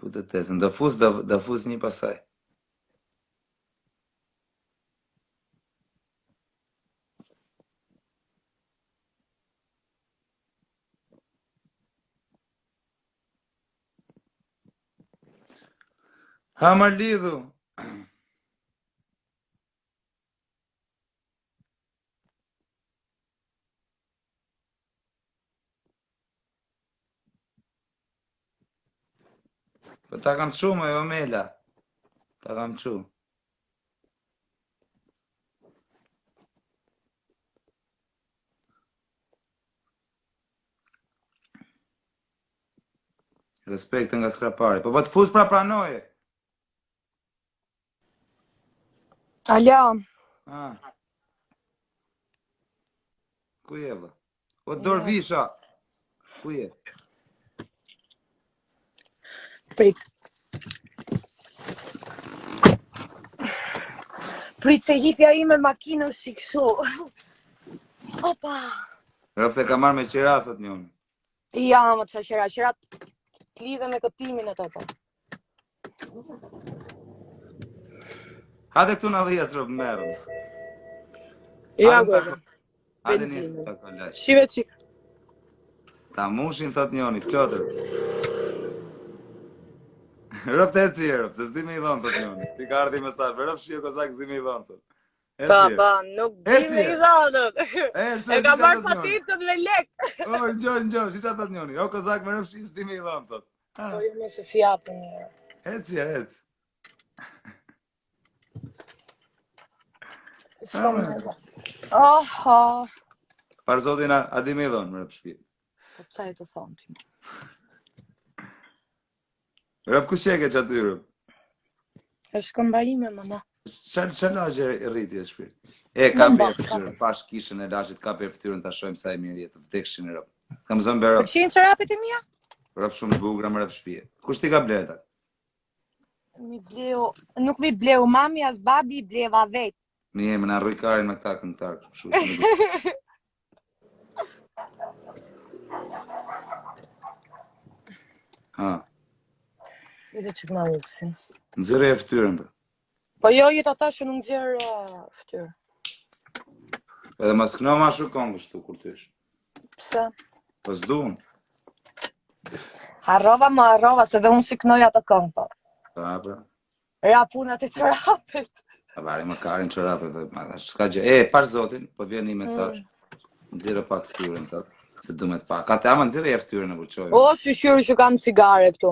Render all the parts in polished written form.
Futet tezën, do fus një pasaj. Ha më lidhu. Po ta kam çu me Omela. Ta kam çu. Respekt nga skrapari. Po të fus pra pranoje. Alo. Ku je vë? O dorë visha. Ku je? Prit. Prit se hipja ime makinën si kështu. Opa. Rëfte ka marrë me qira, thot njoni. Ja, më të qira. Qira të lidhe me këtimin e të po. Hade këtu në dhja të rëbë merën. Ja, gërë. Hade njësë të kolaj. Shive qik. Ta mushin, thot njoni, plotër. Rëfte e cirë, se s'di me i dhonë, thot njoni. Ti ka ardi mesaj, rëfë shio kozak s'di me i dhonë, thot. Pa, nuk di me i dhonë. E ka marrë patitën me lek. O, në gjohë, shi qa thot njoni. O, kozak me rëfë shio s'di me i dhonë, thot. Po, jo me se si apën një. E cirë. Oho. Parë zotin a di me i dhonë, më rëpë shpirë. Po, qa e të thonë ti? Rëpë ku sheke që aty, rëpë? E shkëmbarime, mëna. Që lagje e rriti e shpirë? E, ka për ftyrën, pash kishën e lashit, ka për ftyrën të shojmë sa e mirë jetë, vdekshin e rëpë. Kam zonë bërë rëpë. Përqin që rapet e mija? Rëpë shumë bugra më rëpë shpirë. Kush ti ka bleta? Nuk mi bleu mami, as babi, bleva vetë. Mi jemi në rrujkarin me këta këngëtarë. Ha. Vite që këma uksin. Nëzire e ftyrën, për. Po jo, jetë ata që nuk zjerë ftyrë. Edhe ma s'këno ma shukon kështu kur të ish. Pse? Po s'duhun. Harrova, se dhe unë si kënoj ato këngë, po. Pa, pra. Ja punat e qërapet. A bari më karin qërapet, s'ka gjë. E, pash zotin, po vjen një mesazh. Nëzire pak ftyrën, thot. Se du me t'pa. Ka te ama nëzire e ftyrën e buqojnë. O, shqyqyrë që kam cigare këtu.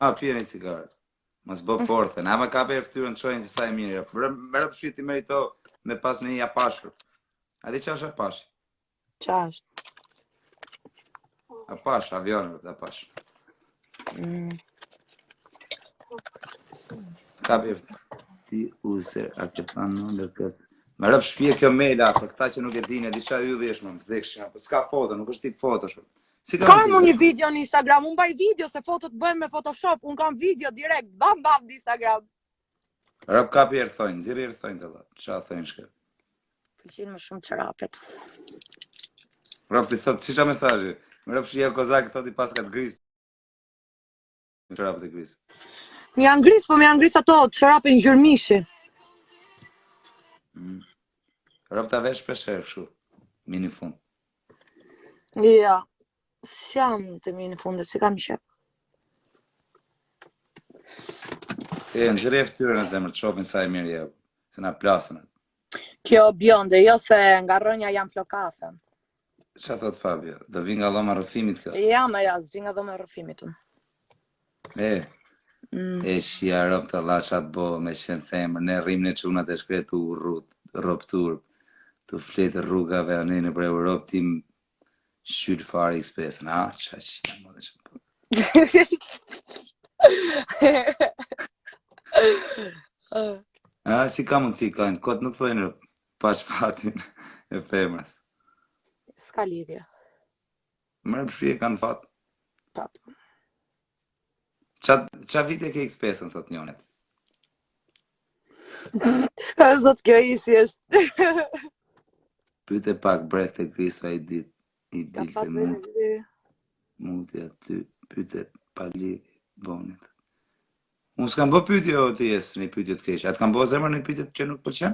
A, pje një cigare. Mas bo porthen. Ama ka për e ftyrën të shojnë si sa e mirë. Më rëpë shqiti merito me pas në një apashur. A di qa është apash? Qa është? Apash, avionët, apash. Ka për ti user, a ke panë në ndërkës. Më rëpë shpje kjo maila, për këta që nuk e dine, disha ju dheshme, më vdekshë, për s'ka foto, nuk është ti foto shumë. Si Ka më një video në Instagram, unë baj video se fotot bëjmë me Photoshop, unë kam video direkt, bam në Instagram. Rëpë ka për thojnë, zirë thojnë të dhe, qa thojnë shke? Pëlqin më shumë qërapet. Rëpë ti thotë, qisha mesajë? Më rëpë shia kozak, thot i pas ka të grisë. Qërapet e grisë. Më janë grisë, po më janë grisë ato, qërapet në gjërmishi. Rëpë ta vesh pesher, këshu, mini fund. Ja, s'jam të mini fundet, si kam shep. E, nëzire e ftyrën e zemër, të shofin sa e mirë jebë, se na plasën. Kjo bjonde, jo se nga rënja jam flokafe. Qa thot Fabio, do vi nga dhoma rëfimit kjo? Ja, me ja, zvi nga dhoma rëfimit unë. E shia rëpë të lashat bo, me shenë femër, ne rrimë në qunat e shkretu ropë turp, të fletë rrugave, anë në për Europë, tim shqyrë fare ekspresën, a, qa shia më dhe që po. A, si ka mundësi kajnë, kotë nuk thojnë pash fatin e femërës. Ska lidhje. Mërë pëshrije kanë fatë. Pap. Qa vite ke ekspesën, thot njonet? Zot kjo isi është. Pyte pak brek të grisa i dilte mutja ty, pyte pali Bonit. Unë s'kam bë pyetje o ti jes një pyetje të keqe. Atë kam bë zemër një pyetje që nuk pëlqen?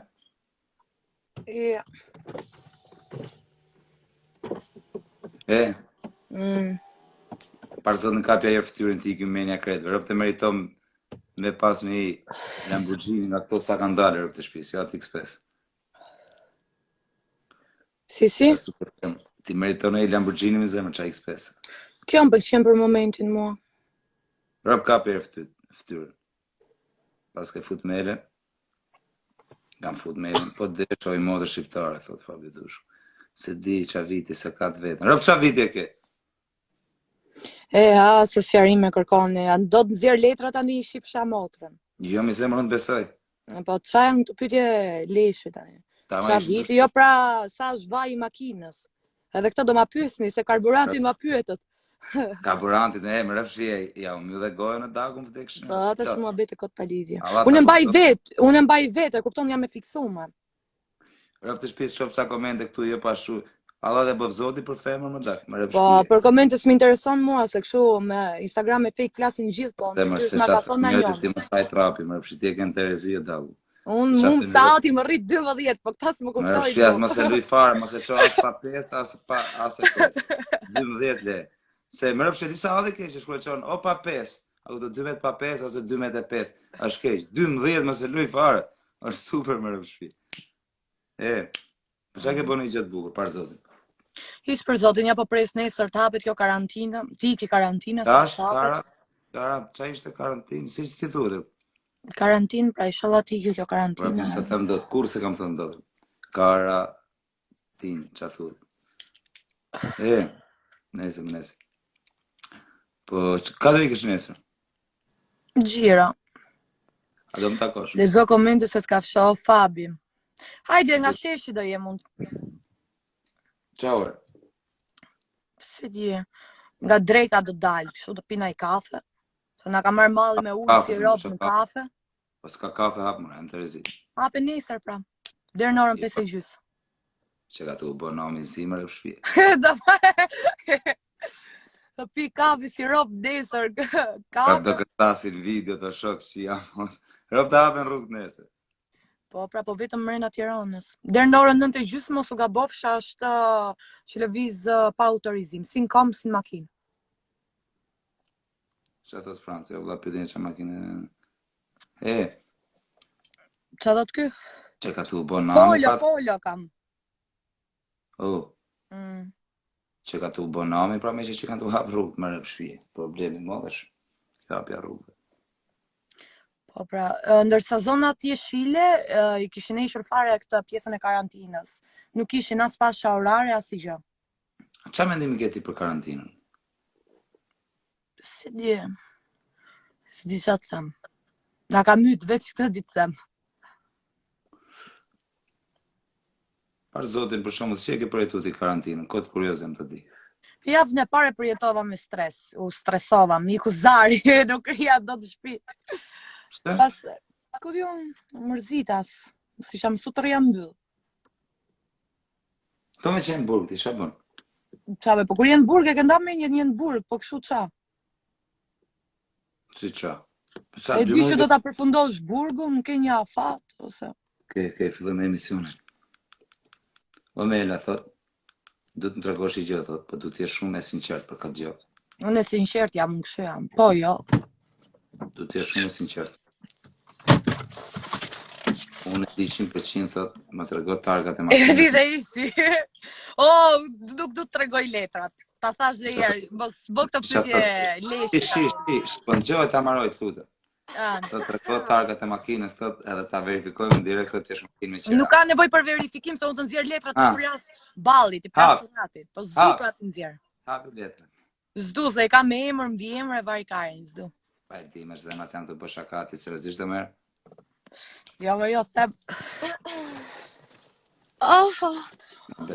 Ja. E, Mm. parë zot në kapja herë fytyrën ti menja kretëve. Rëp të meriton me pas një Lamborghini nga këto sa kanë dalë rëp të shtëpisë, ja X5. Si? Qa super kem. Ti meriton një Lamborghini me zemër qa X5. Kjo më pëlqen për momentin mua. Rëp kapja herë fytyrën. Pas ke fut mele, kam fut mele, po dhe shoj modë shqiptare, thot Fabi Dush. Se di qa viti, se ka të vetën. Rëp qa viti e ke? Se sjarim me kërkone, do të nxjerr letra tani i shifsha motrën. Jo, mi zemër unë besoj. Po qa janë të pyetje leshe tani. Qa viti, jo pra sa është vaji i makinës. Edhe këtë do ma pyesni, se karburantin ma pyetët. Karburantin e më rëfshie, ja unë ju dhe gojë në dagun vdekshën. Po, atë është mua bete këtë palidhje. Unë e mbaj vetë, e kupton jam e fiksuar. Rëf të shpisë qof qa komente këtu jo pashu. Allah dhe bëv zoti për femër më dak, më rëfshie. Po, për komentës më intereson mua, se kështu me Instagram e fake flasin gjithë, po, në të ma ka thonë në njërë. Ti më staj trapi, më rëfshie, ti e kënë Terezi e dagu. Unë sati më rrit 12, po këta s'më kuptoj. Më rëfshie, mos e luj farë, mos e qo as pa 5, as e 5. 12 le. Se më rëfshie, disa adhe keq që shkruaj qonë, o pa 5, a do 12 pa 5, ose 12 është keq. 12 mos e luj farë, është super më rëfshie. Për qa ke bënë i gjithë bukur, parë zotin? Hiç për zotin, ja po pres nesër të hapet kjo karantina, ti ki karantina, qa ishte karantinë, si që ti thurë? Karantinë, pra inshallah ti ki kjo karantina. Pra, se them dot, kur se kam thënë dot? Karantinë, qa thurë? Nesër. Po, ka do ikësh nesër? Gjira. A do më takosh? Lezo komente se t'ka fshoh Fabi. Hajde, nga sheshi do jem unë. Qa orë? Si di, nga drejta do dalë, kështu do pina i kafe. Se nga ka marrë malli me ujë si robë në kafe. Po s'ka kafe hapë mëra, në Terezi. Hape nesër, pra. Dërë në orën 5:30. Që ka të u bërë nami zimër e u shpje. Do pi kafe si robë nesër. Pra do këtasin video të shokë që jam. Robë të hapen rrugë nesër. Po, pra, po vetëm mrena Tiranës. Dërë në orën 9:30 mos u gabofsha është që lëviz pa autorizim, sin kom, sin makinë. Qa thot Francë, jo vla pytin që makinë... Qa thot ky? Që ka të u bo nami... Polo kam. Që ka të u bo nami, pra me që kanë të u hapë rrugë, më rëpshpije. Problemi më dhe hapja rrugë. Po pra, ndërsa zonat jeshile i kishin hequr fare këtë pjesën e karantinës. Nuk kishin as fasha orare, as i gjë. Qa mendimi ke ti për karantinën? Si di qa të them. Na ka mytë veç këtë ditë them. Parë zotin, për shumë, si e ke përjetu ti karantinën? Këtë kuriozem të di. Javën e parë përjetova me stres. U stresova, miku zari, nuk rria do të shpi. Pas, ku di unë mërzitas, si sham su të rria mbyll. Këto me qenë burg, ti shë bënë? Qabe, po kur jenë burg e kënda me një burg, po këshu qa? Si qa? E di që do ta përfundosh burgun, ke një afat, ose... Ke fillon me emisionin. O Mela, thot, du të më tregosh i gjë, thot, po du t'jesh shumë e sinqert për këtë gjë. Unë e sinqert jam, në kështu jam, po jo. Du t'jesh shumë e sinqert. Unë e di 100% thot, më tregoj targat e makinës. E di dhe isi. Nuk du të tregoj letrat. Ta thash dhe jeri, mos bë këtë pyetje lesh. Po në gjoj ta maroj të lutë. Do të tregoj targat e makinës, thot, edhe ta verifikojmë direkt thot që është makinë me qera. Nuk ka nevojë për verifikim, se unë të nxjerr letrat të plas ballit, të plas suratit. Po s'du pra të nxjerr. Hapi letrat. S'du, se e ka me emër, mbi emër e varikarin, s'du. Pa e di, më shde ma të jam të bësh akati, seriozisht dhe merë. Jo, them.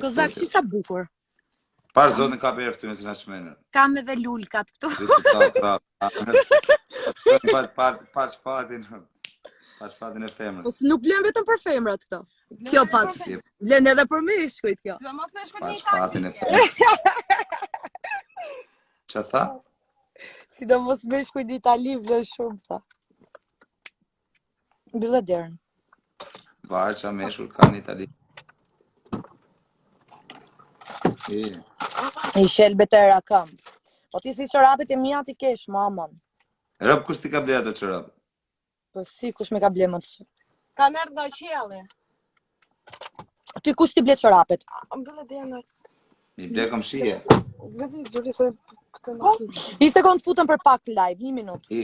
Kozak, që sa bukur. Parë zonë ka bërë fëtune si në shmenë. Kam edhe lulkat këtu. Pa që fatin e femrës. Po nuk blen vetëm për femrat këto. Kjo pa që blen edhe për mishkujt kjo. Pa që fatin e femrës. Që tha? Si do mos me shkuj në Itali vlë shumë, tha. Bëllë derën. Varë që meshur ka në Itali. I shelbe të rakëm. Po ti si çorapet e mia ti kesh, mamon. Rob, kush ti ka ble ato çorap? Po si, kush me ka ble më të? Ka nërë dhe qjeli. Ty kush ti ble çorapet? Bëllë derën. Mi ble kom shije. Vëdi, gjuri se këtë në qjeli. Një sekund futën për pak live, 1 minutë.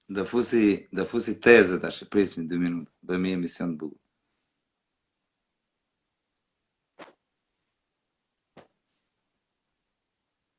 Do fusi teze tash, prisni 2 minuta. Bëjmë një emision të bukur.